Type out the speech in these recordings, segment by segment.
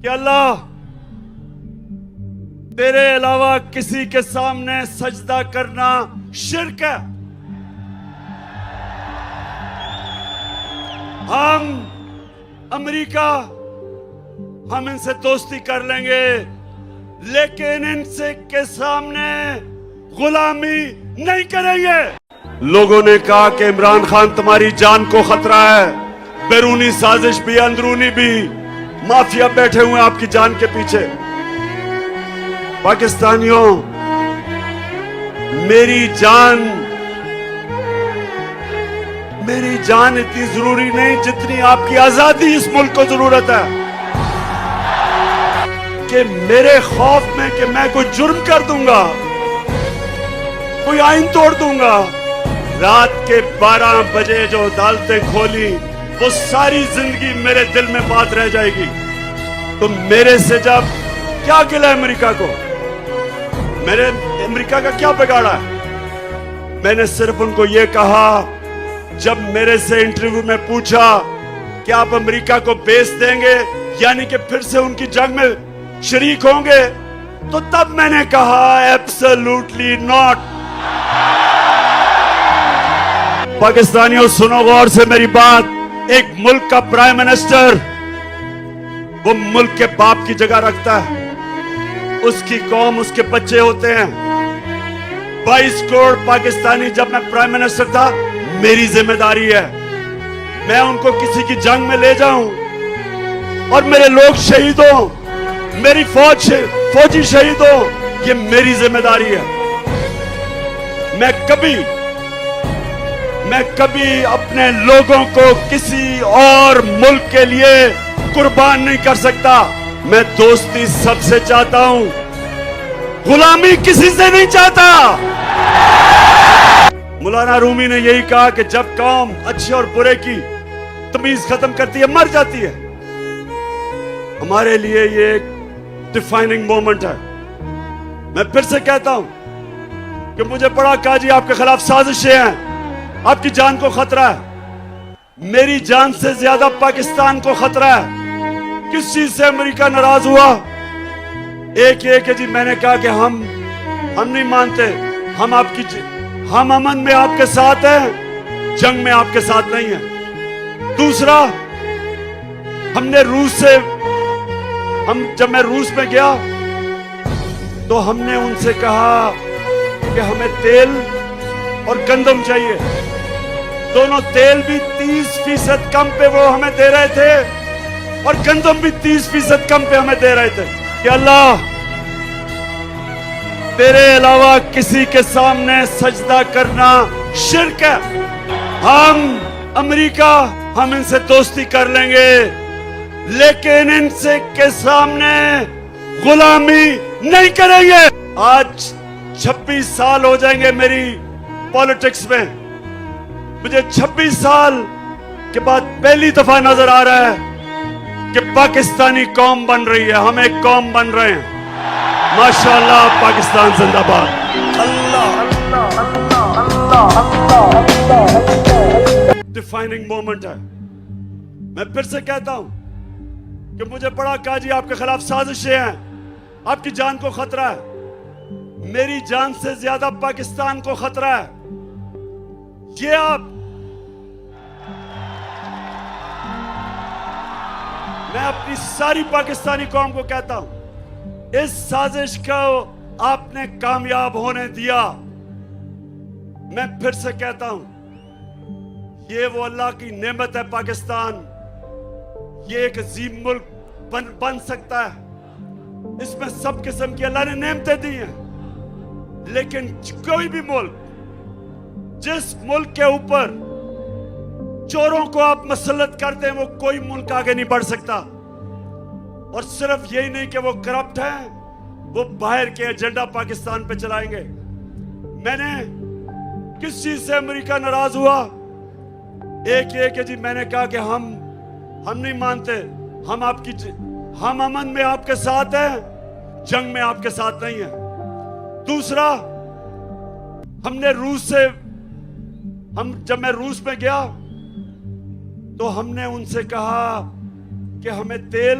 کہ اللہ تیرے علاوہ کسی کے سامنے سجدہ کرنا شرک ہے. ہم امریکہ ہم ان سے دوستی کر لیں گے لیکن ان سے کے سامنے غلامی نہیں کریں گے. لوگوں نے کہا کہ عمران خان تمہاری جان کو خطرہ ہے. بیرونی سازش بھی اندرونی بھی مافیا بیٹھے ہوئے آپ کی جان کے پیچھے. پاکستانیوں میری جان اتنی ضروری نہیں جتنی آپ کی آزادی اس ملک کو ضرورت ہے. کہ میرے خوف میں کہ میں کوئی جرم کر دوں گا, کوئی آئین توڑ دوں گا. رات کے 12 بجے جو عدالتیں کھولی وہ ساری زندگی میرے دل میں بات رہ جائے گی. تو میرے سے جب کیا گلا امریکہ کو, میرے امریکہ کا کیا بگاڑا ہے؟ میں نے صرف ان کو یہ کہا جب میرے سے انٹرویو میں پوچھا کہ آپ امریکہ کو بیچ دیں گے یعنی کہ پھر سے ان کی جنگ میں شریک ہوں گے, تو تب میں نے کہا ایبسولوٹلی ناٹ. پاکستانیوں سنو غور سے میری بات. ایک ملک کا پرائم منسٹر وہ ملک کے باپ کی جگہ رکھتا ہے. اس کی قوم اس کے بچے ہوتے ہیں. 22 کروڑ پاکستانی جب میں پرائم منسٹر تھا میری ذمہ داری ہے میں ان کو کسی کی جنگ میں لے جاؤں اور میرے لوگ شہید ہوں, میری فوجی شہید ہوں, یہ میری ذمہ داری ہے. میں کبھی اپنے لوگوں کو کسی اور ملک کے لیے قربان نہیں کر سکتا. میں دوستی سب سے چاہتا ہوں, غلامی کسی سے نہیں چاہتا. مولانا رومی نے یہی کہا کہ جب قوم اچھے اور برے کی تمیز ختم کرتی ہے مر جاتی ہے. ہمارے لیے یہ ایک ڈیفائننگ مومنٹ ہے. میں پھر سے کہتا ہوں کہ مجھے پڑا کہا جی آپ کے خلاف سازشیں ہیں, آپ کی جان کو خطرہ ہے. میری جان سے زیادہ پاکستان کو خطرہ ہے. کس چیز سے امریکہ ناراض ہوا؟ ایک یہ کہ جی میں نے کہا کہ ہم نہیں مانتے, ہم امن میں آپ کے ساتھ ہیں, جنگ میں آپ کے ساتھ نہیں ہیں. دوسرا جب میں روس میں گیا تو ہم نے ان سے کہا کہ ہمیں تیل اور گندم چاہیے. دونوں تیل بھی 30% کم پہ وہ ہمیں دے رہے تھے اور گندم بھی 30% کم پہ ہمیں دے رہے تھے. کہ اللہ تیرے علاوہ کسی کے سامنے سجدہ کرنا شرک ہے. ہم امریکہ ہم ان سے دوستی کر لیں گے لیکن ان سے کے سامنے غلامی نہیں کریں گے. آج 26 سال ہو جائیں گے میری پالیٹکس میں. مجھے 26 سال کے بعد پہلی دفعہ نظر آ رہا ہے کہ پاکستانی قوم بن رہی ہے, ہم ایک قوم بن رہے ہیں. ماشاءاللہ پاکستان زندہ باد. ڈیفائننگ مومنٹ ہے. میں پھر سے کہتا ہوں کہ مجھے پڑا کہا جی آپ کے خلاف سازشیں ہیں, آپ کی جان کو خطرہ ہے. میری جان سے زیادہ پاکستان کو خطرہ ہے. یہ میں اپنی ساری پاکستانی قوم کو کہتا ہوں, اس سازش کو آپ نے کامیاب ہونے دیا. میں پھر سے کہتا ہوں یہ وہ اللہ کی نعمت ہے پاکستان. یہ ایک عظیم ملک بن سکتا ہے. اس میں سب قسم کی اللہ نے نعمتیں دی ہیں. لیکن کوئی بھی ملک, جس ملک کے اوپر چوروں کو آپ مسلط کر دیں وہ کوئی ملک آگے نہیں بڑھ سکتا. اور صرف یہی نہیں کہ وہ کرپٹ ہیں, وہ باہر کے ایجنڈا پاکستان پہ چلائیں گے. میں نے کس چیز سے امریکہ ناراض ہوا؟ ایک یہ کہ جی میں نے کہا کہ ہم نہیں مانتے, ہم امن میں آپ کے ساتھ ہیں, جنگ میں آپ کے ساتھ نہیں ہیں. دوسرا جب میں روس میں گیا تو ہم نے ان سے کہا کہ ہمیں تیل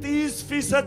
30%